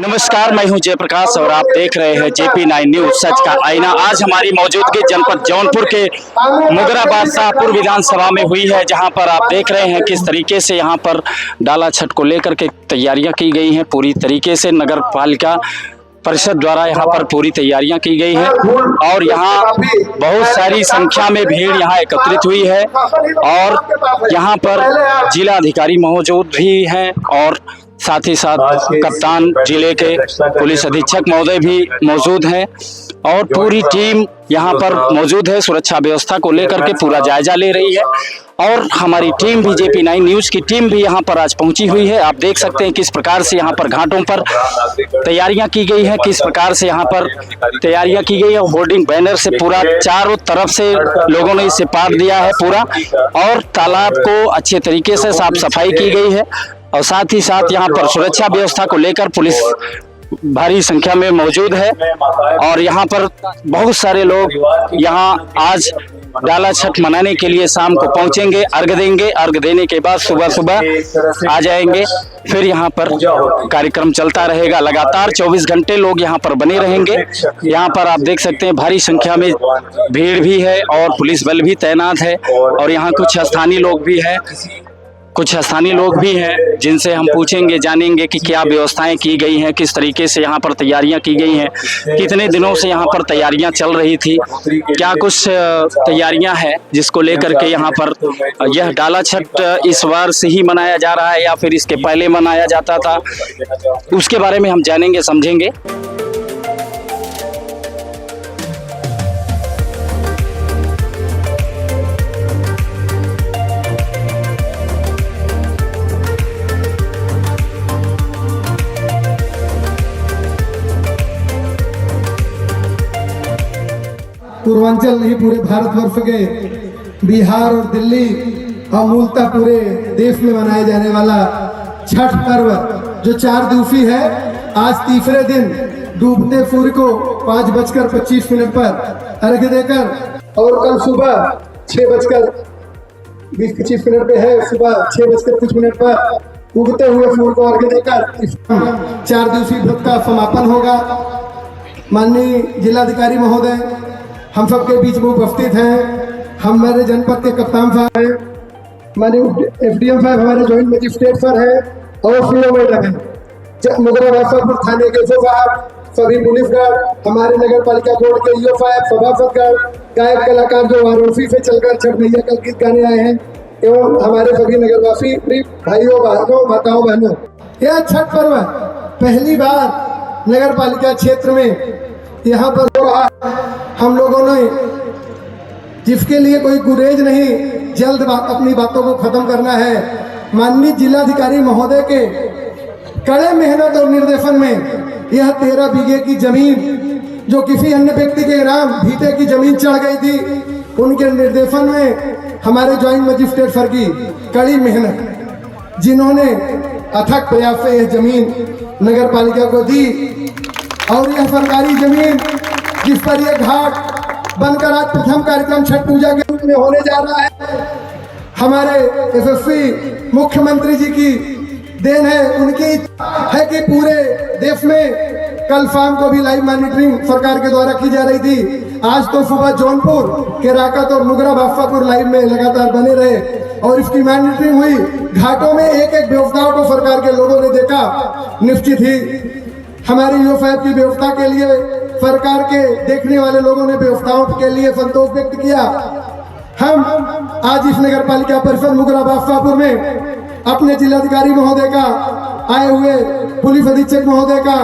नमस्कार, मैं हूं जयप्रकाश और आप देख रहे हैं JP9 न्यूज सच का आईना। आज हमारी मौजूदगी जनपद जौनपुर के मुगराबाद शाहपुर विधानसभा में हुई है, जहां पर आप देख रहे हैं किस तरीके से यहां पर डाला छठ को लेकर के तैयारियां की गई हैं। पूरी तरीके से नगर पालिका परिषद द्वारा यहाँ पर पूरी तैयारियां की गई है और यहाँ बहुत सारी संख्या में भीड़ यहाँ एकत्रित हुई है और यहाँ पर जिला अधिकारी मौजूद भी हैं और साथ ही साथ कप्तान जिले के पुलिस अधीक्षक महोदय भी मौजूद हैं और पूरी टीम यहाँ पर मौजूद है। सुरक्षा व्यवस्था को लेकर के पूरा जायजा ले रही है और हमारी टीम भी JP9 न्यूज की टीम भी यहाँ पर आज पहुंची हुई है। आप देख सकते हैं किस प्रकार से यहाँ पर घाटों पर तैयारियां की गई है, किस प्रकार से यहाँ पर तैयारियां की गई है। होर्डिंग बैनर से पूरा चारों तरफ से लोगों ने इसे पाट दिया है पूरा, और तालाब को अच्छे तरीके से साफ सफाई की गई है और साथ ही साथ यहाँ पर सुरक्षा व्यवस्था को लेकर पुलिस भारी संख्या में मौजूद है और यहाँ पर बहुत सारे लोग यहाँ आज डाला छठ मनाने के लिए शाम को पहुंचेंगे, अर्घ देंगे। अर्घ देने के बाद सुबह सुबह आ जाएंगे। फिर यहाँ पर कार्यक्रम चलता रहेगा, लगातार 24 घंटे लोग यहाँ पर बने रहेंगे। यहाँ पर आप देख सकते हैं भारी संख्या में भीड़ भी है और पुलिस बल भी तैनात है और यहाँ कुछ स्थानीय लोग भी हैं जिनसे हम पूछेंगे, जानेंगे कि क्या व्यवस्थाएं की गई हैं, किस तरीके से यहाँ पर तैयारियां की गई हैं, कितने दिनों से यहाँ पर तैयारियां चल रही थी, क्या कुछ तैयारियां हैं जिसको लेकर के यहाँ पर यह डाला छठ इस बार से ही मनाया जा रहा है या फिर इसके पहले मनाया जाता था, उसके बारे में हम जानेंगे समझेंगे। पूर्वांचल नहीं, पूरे भारतवर्ष के बिहार और दिल्ली और मूलतः पूरे देश में मनाया जाने वाला छठ पर्व जो 4 दिवसीय है, आज तीसरे दिन डूबते सूर्य को 5:25 पर अर्घ देकर और कल सुबह 6:20-25 पे है, सुबह 6:30 पर उगते हुए सूर्य को अर्घ देकर 4 दिवसीय व्रत का समापन होगा। माननीय जिलाधिकारी महोदय हम सबके बीच में उपस्थित हैं, हमारे जनपद के कप्तान साहब हैं, माननीय FDM साहब हमारे जॉइंट मजिस्ट्रेट सर हैं और CO मैडम हैं, मुगराबाद शाहपुर थाने के साहब, सभी पुलिस गार्ड, हमारे नगर पालिका बोर्ड के EO साहब, सभासदगण, गायक कलाकार जो वाराणसी से चलकर छठ मैया का गीत गाने आए हैं एवं हमारे सभी नगरवासी भाइयों बहनों माताओं बहनों, यह छठ पर्व पहली बार नगर पालिका क्षेत्र में यहाँ पर हम लोगों ने, जिसके लिए कोई गुरेज नहीं, जल्द अपनी बातों को खत्म करना है। माननीय जिलाधिकारी महोदय के कड़े मेहनत और निर्देशन में यह 13 बीघे की जमीन जो किसी अन्य व्यक्ति के नाम भीटे की जमीन चढ़ गई थी, उनके निर्देशन में हमारे ज्वाइंट मजिस्ट्रेट सर की कड़ी मेहनत, जिन्होंने अथक प्रयास से यह जमीन नगर पालिका को दी और यह सरकारी जमीन जिस पर यह घाट बनकर आज प्रथम कार्यक्रम छठ पूजा के रूप में होने जा रहा है, हमारे यशस्वी मुख्यमंत्री जी की देन है। उनकी है कि पूरे देश में कल शाम को भी लाइव मॉनिटरिंग सरकार के द्वारा की जा रही थी। आज तो सुबह जौनपुर के राकत और मुगराबाद शाहपुर लाइव में लगातार बने रहे और इसकी मॉनिटरिंग हुई। घाटों में एक एक व्यवस्थाओं को सरकार के लोगों ने देखा। निश्चित ही हमारे EO साहब की व्यवस्था के लिए सरकार के देखने वाले लोगों ने व्यवस्थाओं के लिए संतोष व्यक्त किया। हम आज इस नगर पालिका परिषद मुगराबाद शाहपुर में अपने जिलाधिकारी महोदय का, आए हुए पुलिस अधीक्षक महोदय का,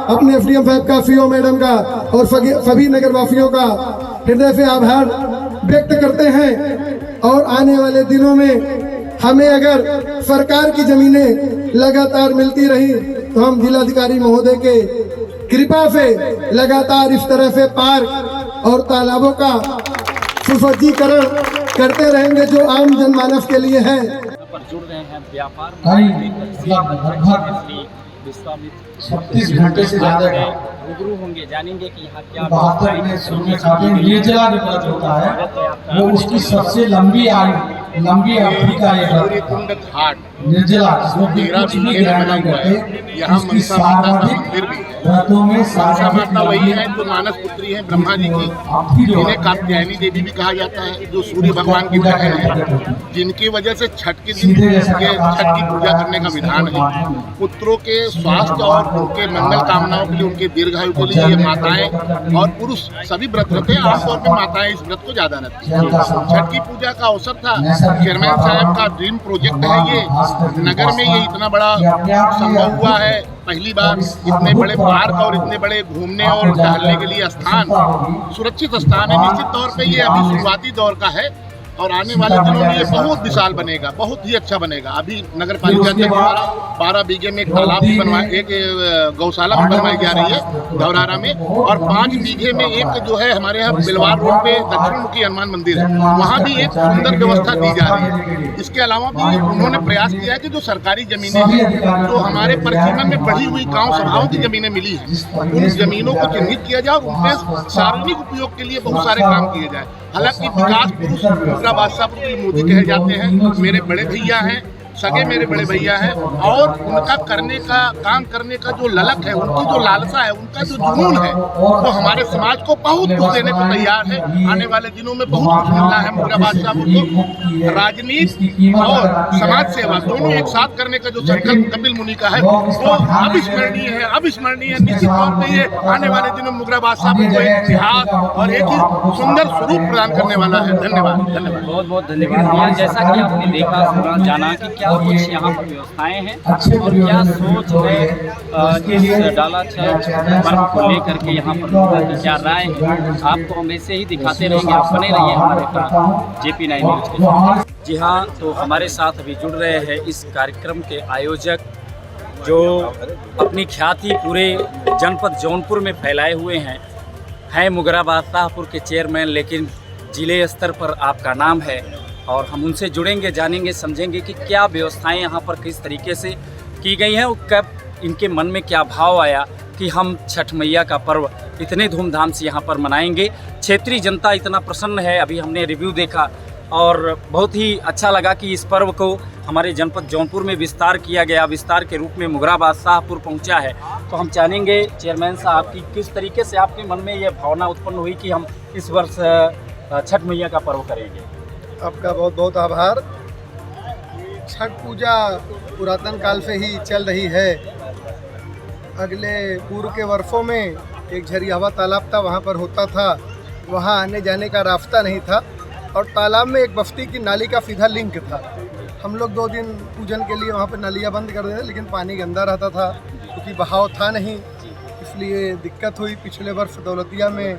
अपने FDM साहब का, CO मैडम का और सभी नगरवासियों का हृदय से आभार व्यक्त करते हैं। और आने वाले दिनों में हमें अगर सरकार की जमीनें लगातार मिलती रही तो हम जिलाधिकारी महोदय के कृपा से लगातार इस तरह से पार्क और तालाबों का सुसज्जीकरण करते रहेंगे जो आम जनमानस के लिए है। जुड़ रहे हैं व्यापार 36 घंटे से ज्यादा रूबरू होंगे, जानेंगे कि यहाँ क्या 72 में शुरू में काफी निर्जला जो होता है वो उसकी सबसे लंबी आयु लंबी अवधि का ये व्रत कुंड घाट निर्जला जिसमें बिल्कुल भी ग्रहण नहीं करते, यहाँ इसकी मनसा माता का सर्वाधिक मंदिर भी है। व्रतों में मनसा माता सर्वाधिक वही है जो मानस पुत्री है ब्रह्मा जी की, अवधि जो जिन्हें कात्यायनी देवी भी कहा जाता है, जो सूर्य भगवान की बहन है, जिनकी वजह से छठ के दिन ये छठ की पूजा करने का विधान है। पुत्रों के स्वास्थ्य और उनके मंगल कामनाओं के लिए, उनके दीर्घायु के लिए ये माताएं और पुरुष सभी व्रत रखते हैं। आमतौर पर माताएं इस व्रत को ज्यादा रखती हैं। छठ की पूजा का अवसर था, चेयरमैन साहब का ड्रीम प्रोजेक्ट है ये। नगर में ये इतना बड़ा संभव हुआ है, पहली बार इतने बड़े पार्क और इतने बड़े घूमने और टहलने के लिए स्थान, सुरक्षित स्थान है। निश्चित तौर पे ये अभी शुरुआती दौर का है और आने वाले दिनों में ये बहुत विशाल बनेगा, बहुत ही अच्छा बनेगा। अभी नगर पालिका के द्वारा 12 बीघे में एक तालाब भी बनवा, एक गौशाला भी बनवाई जा रही है धौरारा में, और 5 बीघे में एक जो है हमारे यहाँ बिलवार रोड पे दक्षिण मुखी हनुमान मंदिर है, वहाँ भी एक सुंदर व्यवस्था दी जा रही है। इसके अलावा भी उन्होंने प्रयास किया है कि जो सरकारी जमीनें हैं, जो हमारे परिसीमन में बढ़ी हुई गाँव सभाओं की जमीनें मिली हैं, उन जमीनों को चिन्हित किया जाए और उनके सार्वजनिक उपयोग के लिए बहुत सारे काम किए जाए। हालांकि विकास पुरुष मुगरा बादशाहपुर मोदी कहे जाते हैं, मेरे बड़े भैया हैं, सगे मेरे बड़े भैया हैं, और उनका करने का, काम करने का जो ललक है, उनकी जो लालसा है, उनका जो जुनून है, वो हमारे समाज को बहुत कुछ देने को तैयार है। आने वाले दिनों में बहुत कुछ मिलना है मुगरा बादशाहपुर को। राजनीति और समाज सेवा दोनों एक साथ करने का जो संकल्प कपिल मुनि का है, वो अविस्मरणीय है, अविस्मरणीय है। निश्चित तौर पर ये आने वाले दिनों में मुगरा बादशाहपुर को एक इतिहास और एक ही सुंदर स्वरूप प्रदान करने वाला है। धन्यवाद, धन्यवाद, बहुत बहुत धन्यवाद। जैसा कि आपने देखा, सुना, जाना कि क्या कुछ यहाँ पर व्यवस्थाएं हैं और क्या सोच है इस डाला छठ पर्व को लेकर के यहाँ पर लोगों की क्या राय है, आपको हम ऐसे ही दिखाते रहेंगे। आप बने रहिए हमारे साथ JP9 न्यूज़ के साथ। जी हाँ, तो हमारे साथ अभी जुड़ रहे हैं इस कार्यक्रम के आयोजक, जो अपनी ख्याति पूरे जनपद जौनपुर में फैलाए हुए हैं मुगरा बादशाहपुर के चेयरमैन, लेकिन जिले स्तर पर आपका नाम है। और हम उनसे जुड़ेंगे, जानेंगे, समझेंगे कि क्या व्यवस्थाएं यहाँ पर किस तरीके से की गई हैं और कब इनके मन में क्या भाव आया कि हम छठ मैया का पर्व इतने धूमधाम से यहाँ पर मनाएंगे। क्षेत्रीय जनता इतना प्रसन्न है, अभी हमने रिव्यू देखा और बहुत ही अच्छा लगा कि इस पर्व को हमारे जनपद जौनपुर में विस्तार किया गया, विस्तार के रूप में मुगरा बादशाहपुर पहुँचा है। तो हम जानेंगे चेयरमैन साहब की किस तरीके से आपके मन में यह भावना उत्पन्न हुई कि हम इस वर्ष छठ मैया का पर्व करेंगे। आपका बहुत बहुत आभार। छठ पूजा पुरातन काल से ही चल रही है। अगले पूर्व के वर्षों में एक झरियावा तालाब था, वहाँ पर होता था, वहाँ आने जाने का रास्ता नहीं था और तालाब में एक बस्ती की नाली का सीधा लिंक था। हम लोग 2 दिन पूजन के लिए वहाँ पर नालियाँ बंद कर दिए, लेकिन पानी गंदा रहता था क्योंकि बहाव था नहीं, इसलिए दिक्कत हुई। पिछले वर्ष दौलतिया में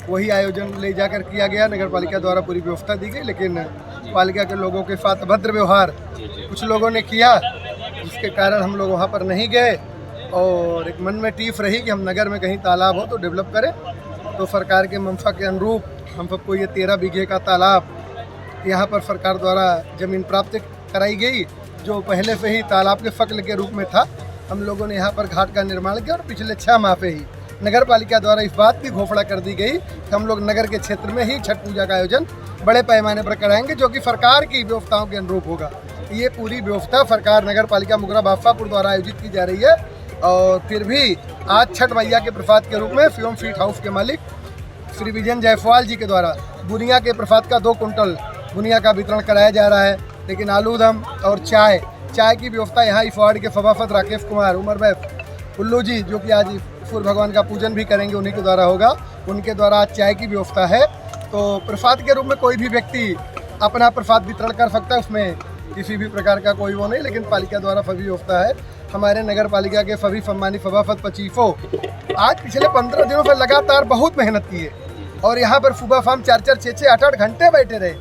वही आयोजन ले जाकर किया गया, नगर पालिका द्वारा पूरी व्यवस्था दी गई, लेकिन पालिका के लोगों के साथ अभद्र व्यवहार कुछ लोगों ने किया, जिसके कारण हम लोग वहाँ पर नहीं गए। और एक मन में टीफ रही कि हम नगर में कहीं तालाब हो तो डेवलप करें। तो सरकार के मंशा के अनुरूप हम सबको ये 13 बीघे का तालाब यहाँ पर सरकार द्वारा ज़मीन प्राप्त कराई गई, जो पहले से ही तालाब के फक्ल के रूप में था। हम लोगों ने यहाँ पर घाट का निर्माण किया और पिछले 6 माह से ही नगर पालिका द्वारा इस बात की घोषणा कर दी गई कि हम लोग नगर के क्षेत्र में ही छठ पूजा का आयोजन बड़े पैमाने पर कराएंगे, जो कि सरकार की व्यवस्थाओं के अनुरूप होगा। ये पूरी व्यवस्था सरकार नगर पालिका मुगरा बादशाहपुर द्वारा आयोजित की जा रही है। और फिर भी आज छठ मैया के प्रसाद के रूप में फ्यूम फीट हाउस के मालिक श्री विजन जायसवाल जी के द्वारा बुनिया के प्रसाद का 2 कुंटल बुनिया का वितरण कराया जा रहा है। लेकिन आलूदम और चाय की व्यवस्था यहाँ इस वार्ड के सभापति राकेश कुमार उमर भाई उल्लू जी, जो कि आज सूर्य भगवान का पूजन भी करेंगे, उन्हीं के द्वारा होगा, उनके द्वारा आज चाय की व्यवस्था है। तो प्रसाद के रूप में कोई भी व्यक्ति अपना प्रसाद वितरण कर सकता है, उसमें किसी भी प्रकार का कोई वो नहीं, लेकिन पालिका द्वारा सभी व्यवस्था है। हमारे नगर पालिका के सभी सम्मानित सभापति पचीफों आज पिछले 15 दिनों से लगातार बहुत मेहनत की है और यहाँ पर सुबह शाम 4-4, 6-6, 8-8 घंटे बैठे रहे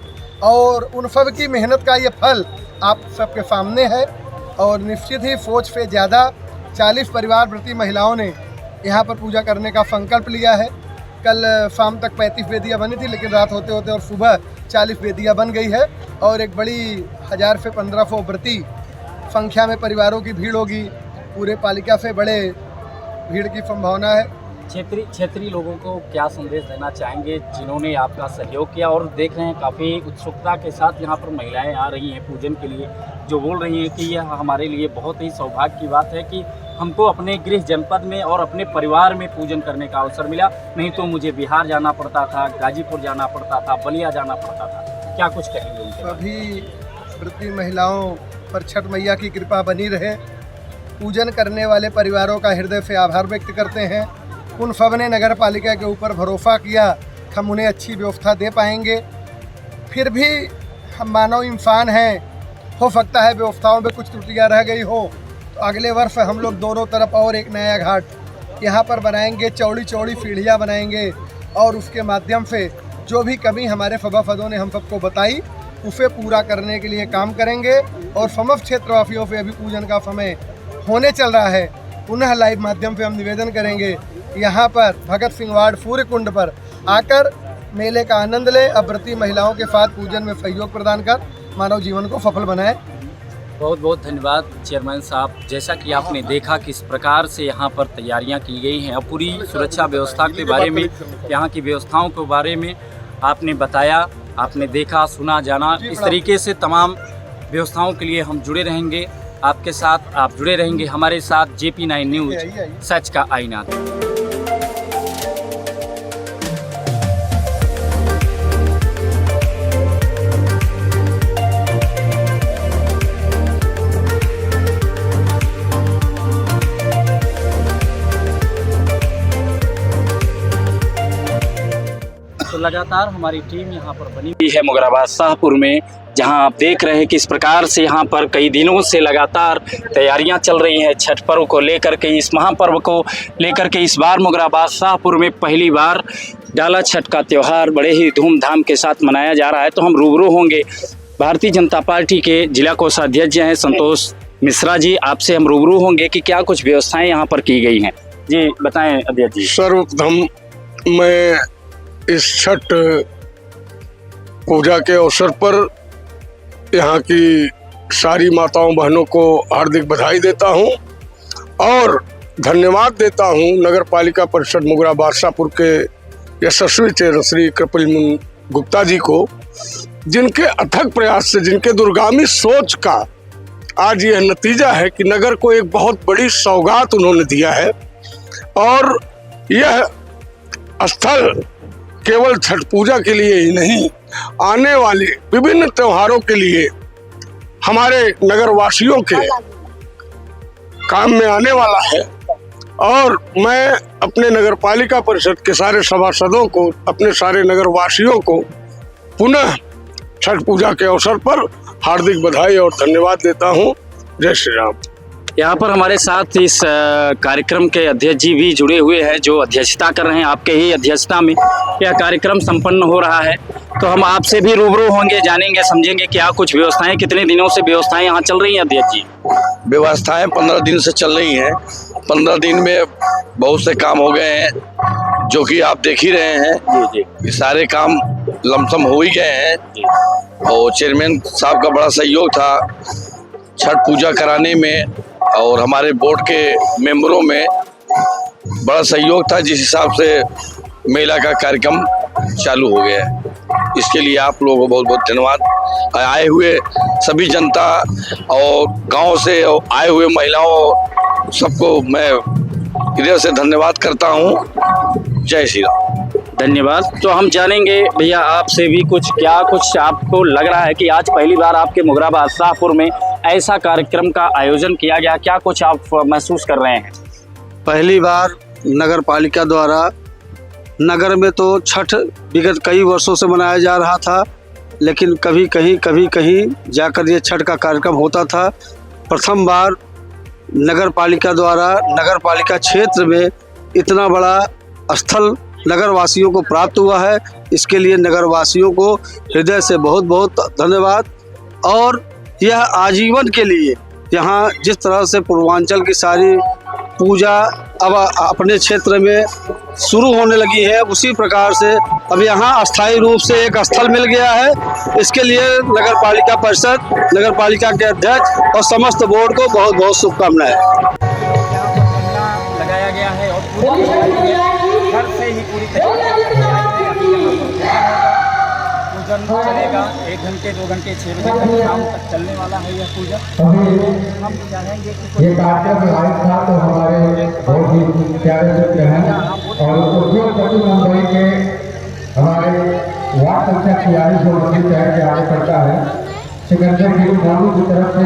और उन सब की मेहनत का ये फल आप सबके सामने है। और निश्चित ही फौज से ज़्यादा 40 परिवार प्रति महिलाओं ने यहाँ पर पूजा करने का संकल्प लिया है। कल शाम तक 35 वेदियाँ बनी थी, लेकिन रात होते होते और सुबह 40 वेदियाँ बन गई है और एक बड़ी 1000 से 1500 प्रति संख्या में परिवारों की भीड़ होगी। पूरे पालिका से बड़े भीड़ की संभावना है। क्षेत्रीय लोगों को क्या संदेश देना चाहेंगे जिन्होंने आपका सहयोग किया और देख रहे हैं काफ़ी उत्सुकता के साथ यहाँ पर महिलाएं आ रही हैं पूजन के लिए, जो बोल रही हैं कि यह हमारे लिए बहुत ही सौभाग्य की बात है कि हमको अपने गृह जनपद में और अपने परिवार में पूजन करने का अवसर मिला, नहीं तो मुझे बिहार जाना पड़ता था, गाजीपुर जाना पड़ता था, बलिया जाना पड़ता था। क्या कुछ कहेंगे उनके बारे में? सभी व्रती महिलाओं पर छठ मैया की कृपा बनी रहे। पूजन करने वाले परिवारों का हृदय से आभार व्यक्त करते हैं। उन सब ने नगर पालिका के ऊपर भरोसा किया, हम उन्हें अच्छी व्यवस्था दे पाएंगे। फिर भी हम मानव इंसान हैं, हो सकता है व्यवस्थाओं में कुछ त्रुटियां रह गई हो, तो अगले वर्ष हम लोग दोनों तरफ और एक नया घाट यहाँ पर बनाएंगे, चौड़ी चौड़ी सीढ़ियाँ बनाएंगे और उसके माध्यम से जो भी कमी हमारे सभासदों ने हम सबको बताई उसे पूरा करने के लिए काम करेंगे। और समस्त क्षेत्रवासियों से अभी पूजन का समय होने चल रहा है, पुनः लाइव माध्यम से हम निवेदन करेंगे यहाँ पर भगत सिंह वार्ड सूर्य कुंड पर आकर मेले का आनंद ले, व्रती महिलाओं के साथ पूजन में सहयोग प्रदान कर मानव जीवन को सफल बनाए। बहुत बहुत धन्यवाद चेयरमैन साहब। जैसा कि आपने देखा किस प्रकार से यहाँ पर तैयारियाँ की गई हैं और पूरी सुरक्षा व्यवस्था के बारे में, यहाँ की व्यवस्थाओं के बारे में आपने बताया, आपने देखा, सुना, जाना। इस तरीके से तमाम व्यवस्थाओं के लिए हम जुड़े रहेंगे आपके साथ, आप जुड़े रहेंगे हमारे साथ। JP9 न्यूज़, सच का आईना। तो लगातार हमारी टीम यहाँ पर बनी हुई है मुगराबाद शाहपुर में, जहाँ आप देख रहे हैं किस प्रकार से यहाँ पर कई दिनों से लगातार तैयारियां चल रही हैं छठ पर्व को लेकर के। इस महापर्व को लेकर के इस बार मुगराबाद शाहपुर में पहली बार डाला छठ का त्यौहार बड़े ही धूमधाम के साथ मनाया जा रहा है। तो हम रूबरू होंगे भारतीय जनता पार्टी के जिला कोषाध्यक्ष हैं संतोष मिश्रा जी, आपसे हम रूबरू होंगे कि क्या कुछ व्यवस्थाएं यहाँ पर की गई हैं। जी बताएं अध्यक्ष जी। सर्वप्रथम मैं इस छठ पूजा के अवसर पर यहाँ की सारी माताओं बहनों को हार्दिक बधाई देता हूँ और धन्यवाद देता हूँ नगर पालिका परिषद मुगराबाद शाहपुर के यशस्वी चेयरमैन श्री कपिल गुप्ता जी को, जिनके अथक प्रयास से, जिनके दूरगामी सोच का आज यह नतीजा है कि नगर को एक बहुत बड़ी सौगात उन्होंने दिया है। और यह स्थल केवल छठ पूजा के लिए ही नहीं, आने वाले विभिन्न त्योहारों के लिए हमारे नगर वासियों के काम में आने वाला है। और मैं अपने नगर पालिका परिषद के सारे सभासदों को, अपने सारे नगर वासियों को पुनः छठ पूजा के अवसर पर हार्दिक बधाई और धन्यवाद देता हूँ। जय श्री राम। यहाँ पर हमारे साथ इस कार्यक्रम के अध्यक्ष जी भी जुड़े हुए हैं, जो अध्यक्षता कर रहे हैं। आपके ही अध्यक्षता में यह कार्यक्रम संपन्न हो रहा है, तो हम आपसे भी रूबरू होंगे, जानेंगे, समझेंगे क्या कुछ व्यवस्थाएं, कितने दिनों से व्यवस्थाएं यहाँ चल रही हैं अध्यक्ष जी। व्यवस्थाएं 15 दिन से चल रही हैं। 15 दिन में बहुत से काम हो गए हैं, जो कि आप देख ही रहे हैं। जी ये सारे काम लमसम हो ही गए हैं और चेयरमैन साहब का बड़ा सहयोग था छठ पूजा कराने में और हमारे बोर्ड के मेंबरों में बड़ा सहयोग था, जिस हिसाब से मेला का कार्यक्रम चालू हो गया है। इसके लिए आप लोगों को बहुत बहुत धन्यवाद। आए हुए सभी जनता और गांव से आए हुए महिलाओं सबको मैं हृदय से धन्यवाद करता हूं। जय श्री राम। धन्यवाद। तो हम जानेंगे भैया आपसे भी क्या कुछ आपको लग रहा है कि आज पहली बार आपके मुगराबाद शाहपुर में ऐसा कार्यक्रम का आयोजन किया गया, क्या कुछ आप महसूस कर रहे हैं? पहली बार नगर पालिका द्वारा, नगर में तो छठ विगत कई वर्षों से मनाया जा रहा था, लेकिन कभी कहीं जाकर ये छठ का कार्यक्रम होता था। प्रथम बार नगर पालिका द्वारा नगर पालिका क्षेत्र में इतना बड़ा स्थल नगर वासियों को प्राप्त हुआ है। इसके लिए नगर वासियों को हृदय से बहुत बहुत धन्यवाद। और यह आजीवन के लिए यहाँ जिस तरह से पूर्वांचल की सारी पूजा अब अपने क्षेत्र में शुरू होने लगी है, उसी प्रकार से अब यहाँ अस्थायी रूप से एक स्थल मिल गया है। इसके लिए नगर पालिका परिषद, नगर पालिका के अध्यक्ष और समस्त बोर्ड को बहुत बहुत शुभकामनाएं। लगाया गया है और पहले ही पूरी तरीके से अभी पूजन चलेगा 1 घंटे 2 घंटे 6 बजे तक शाम तक चलने वाला है यह पूजन। हम चाहेंगे कि ये कार्यक्रम लाइव था तो हमारे बहुत ही प्यारे मित्र हैं और उद्योगपति मुंबई के हमारे वार्ड संख्या 46 जो मंदिर शहर के आगे पड़ता है सिकंदर गिरी मोनू की तरफ से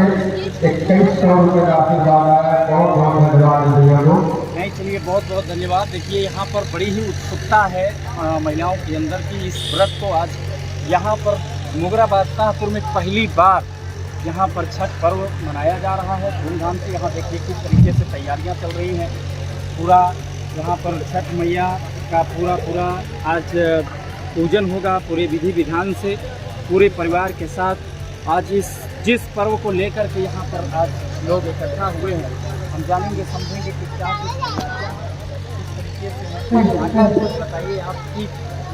2100 रुपये का आशीर्वाद आया है। बहुत बहुत धन्यवाद भैया को। नहीं, चलिए बहुत बहुत धन्यवाद। देखिए यहाँ पर बड़ी ही उत्सुकता है महिलाओं के अंदर की इस व्रत को आज यहाँ पर मुगरा बादशाहपुर में पहली बार यहाँ पर छठ पर्व मनाया जा रहा है धूमधाम से। यहाँ देखिए किस तरीके से तैयारियाँ चल रही हैं। पूरा यहाँ पर छठ मैया का पूरा आज पूजन होगा पूरे विधि विधान से पूरे परिवार के साथ। आज जिस पर्व को लेकर के यहाँ पर आज लोग इकट्ठा हुए हैं, हम जानेंगे समझेंगे कि क्या कुछ तरीके से है। बताइए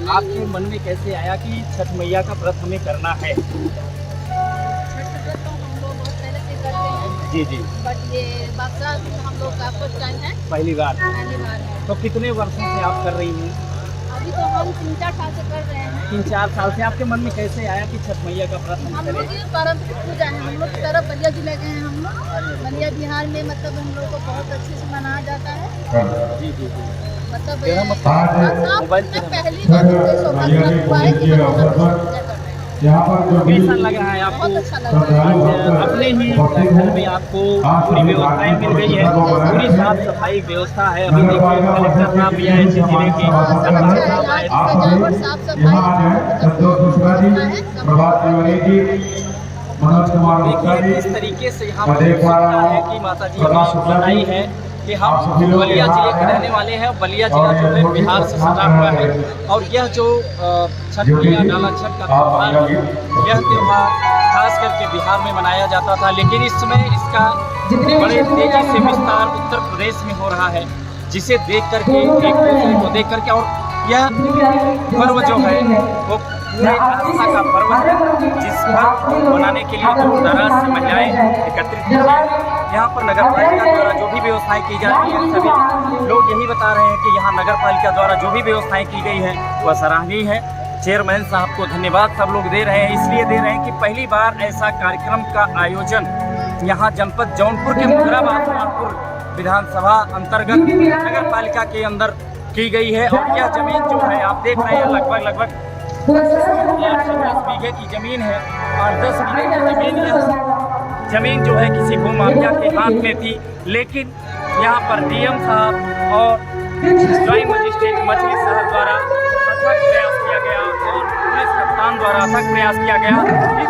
आपके मन में कैसे आया कि छठ मैया का व्रत हमें करना है? जी जी। बट ये बादशाह हम लोग का फर्स्ट टाइम है, पहली बार है। तो कितने वर्षों से आप कर रही हैं? अभी तो हम 3-4 साल से कर रहे हैं। 3-4 साल से। आपके मन में कैसे आया कि छठ मैया का व्रत हम हम करें? लोग ये पारंपरिक पूजा है। हम लोग की तरफ बलिया जिले गए हैं हम लोग। बलिया बिहार में मतलब हम लोग को बहुत अच्छे से मनाया जाता है। जी जी जी। मतलब तेरा मोबाइल पहली बार सौभाग्य हुआ है कि हम लोग पूजा कर रहे हैं। यहाँ पर जो कैसा लग रहा है आपको? बहुत अच्छा लग रहा है। अपने ही घर में आपको पूरी व्यवस्थाएं मिल गई है, पूरी साफ सफाई व्यवस्था है। अभी देखिए कलेक्टर साहब भी आए थे जिले के, सजावट साफ सफाई। देखिए किस तरीके से यहाँ पर है कि माता जी ने बताई है कि हम बलिया जिले के रहने वाले हैं। बलिया जिला जो है बिहार से सटा हुआ है और यह जो छठ मैया डाला छठ का त्यौहार है, यह त्यौहार खास करके बिहार में मनाया जाता था, लेकिन इस समय इसका बड़े तेजी से विस्तार उत्तर प्रदेश में हो रहा है, जिसे देख करके एक दूसरे को देख करके। और यह पर्व जो है वो पूरे आस्था का पर्व है, जिस पर मनाने के लिए दूर दराज से महिलाएं एकत्रित होती हैं। यहाँ पर नगर पालिका द्वारा जो भी व्यवस्थाएं की जाती हैं, सभी लोग यही बता रहे हैं कि यहाँ नगर पालिका द्वारा जो भी व्यवस्थाएं की गई हैं वह सराहनीय है। चेयरमैन साहब को धन्यवाद सब लोग दे रहे हैं, इसलिए दे रहे हैं कि पहली बार ऐसा कार्यक्रम का आयोजन यहाँ जनपद जौनपुर के मुगरा बादशाहपुर विधानसभा अंतर्गत नगर पालिका के अंदर की गई है। और यह जमीन जो है आप देख रहे हैं लगभग 10 बीघे की जमीन है और 10 बीघे की जमीन जो है किसी भूमाफिया के हाथ में थी, लेकिन यहाँ पर डीएम साहब और ज्वाइंट मजिस्ट्रेट मछली साहब द्वारा अथक प्रयास किया गया और पुलिस कप्तान द्वारा अथक प्रयास किया गया, इस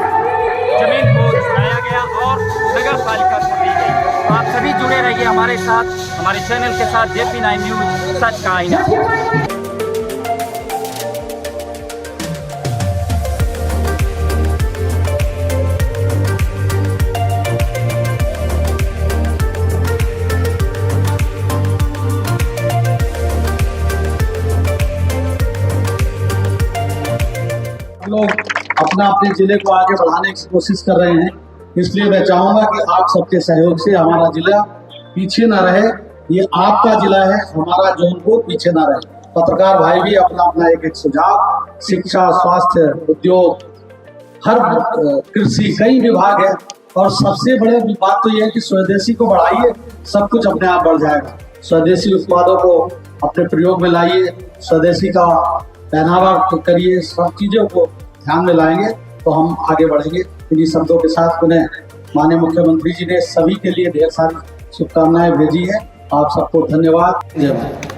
जमीन को छुड़ाया गया और नगर पालिका को दी गई। आप सभी जुड़े रहिए हमारे साथ, हमारे चैनल के साथ JP9 न्यूज़ सच का आईना। लोग अपना अपने जिले को आगे बढ़ाने की कोशिश कर रहे हैं, इसलिए मैं चाहूँगा कि आप सबके सहयोग से हमारा जिला पीछे ना रहे। ये आपका जिला है, हमारा जौनपुर पीछे ना रहे। पत्रकार भाई भी अपना अपना एक सुझाव, शिक्षा, स्वास्थ्य, उद्योग, हर कृषि, कई विभाग है और सबसे बड़े बात तो यह है कि स्वदेशी को बढ़ाइए, सब कुछ अपने आप बढ़ जाएगा। स्वदेशी उत्पादों को अपने प्रयोग में लाइए, स्वदेशी का पहनावा करिए, सब चीज़ों को ध्यान में लाएंगे तो हम आगे बढ़ेंगे। इन्हीं शब्दों के साथ उन्हें माननीय मुख्यमंत्री जी ने सभी के लिए ढेर सारी शुभकामनाएं भेजी है। आप सबको धन्यवाद। जय भारत।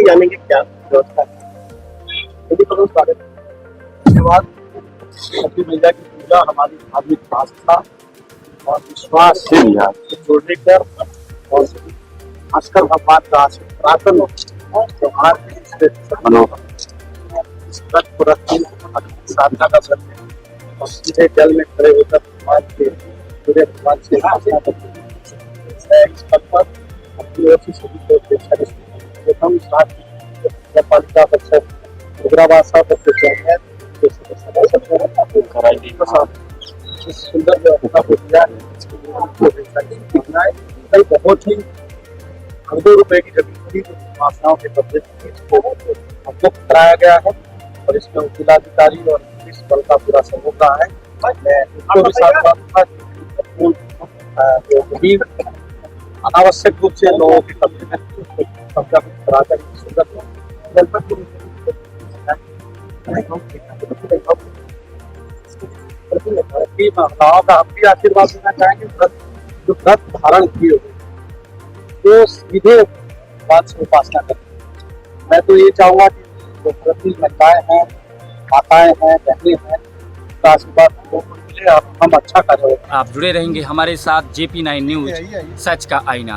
जानेंगे क्या व्यवस्था है। यदि करो स्वागत धन्यवाद। छठी मैया की पूजा हमारी धार्मिक आस्था और विश्वास से जोड़ने कर और खासकर भगवान का प्रार्थना और त्योहार के इस व्रत को रखते साधना कर सकते हैं और सीधे जल में खड़े होकर भगवान के सूर्य भगवान से प्रार्थना करते हैं। इस पद पर अपनी ओर से सभी को प्रथम साथ नगरपालिका परिषद मुगराबाद साहब सुंदर व्यवस्था को दिया है। बहुत ही करोड़ों रुपए की जमीन थी जो वासनाओं के कब्जे थी, इसको मुक्त कराया गया है और इसमें जिलाधिकारी और पुलिस बल का पूरा सहयोग रहा है। मैं इसको भी साथ जो जमीन अनावश्यक रूप से लोगों के कब्जे में कब्जा कराकर सुंदर महिलाओं का हम भी आशीर्वाद देना चाहेंगे। जो व्रत धारण किए हुए तो सीधे बात से उपासना करें। मैं तो ये चाहूंगा कि जो व्रती महिलाएं हैं, माताएं हैं, बहनें हैं, उसका आशीर्वाद हम लोगों को मिले और हम अच्छा करें। आप जुड़े रहेंगे हमारे साथ JP9 न्यूज, सच का आईना।